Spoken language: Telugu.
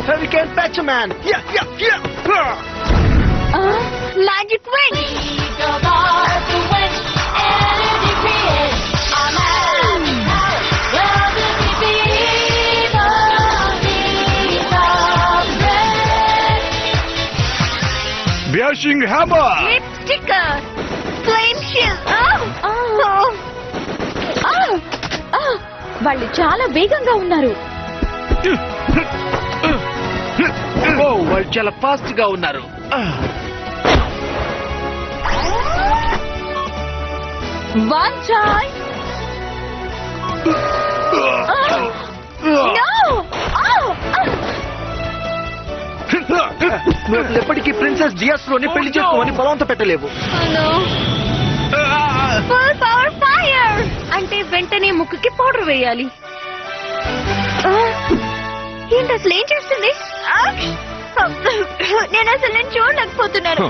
Hurricane Patcher Man. Magic Witch. Bashing Hammer. Lip Sticker. Flame Shield. వాళ్ళు చాలా వేగంగా ఉన్నారు. వాళ్ళు చాలా ఫాస్ట్ గా ఉన్నారు. One time. No. నువ్వు ఎప్పటికీ ప్రిన్సెస్ డియాస్ లోని పెళ్లి చేసుకోమని బలవంత పెట్టలేవు. Full power fire. అంటే వెంటనే ముక్కుకి పౌడర్ వేయాలి. ఏంటి అసలు ఏం చేస్తుంది? నేను అసలు చూడలేకపోతున్నాను.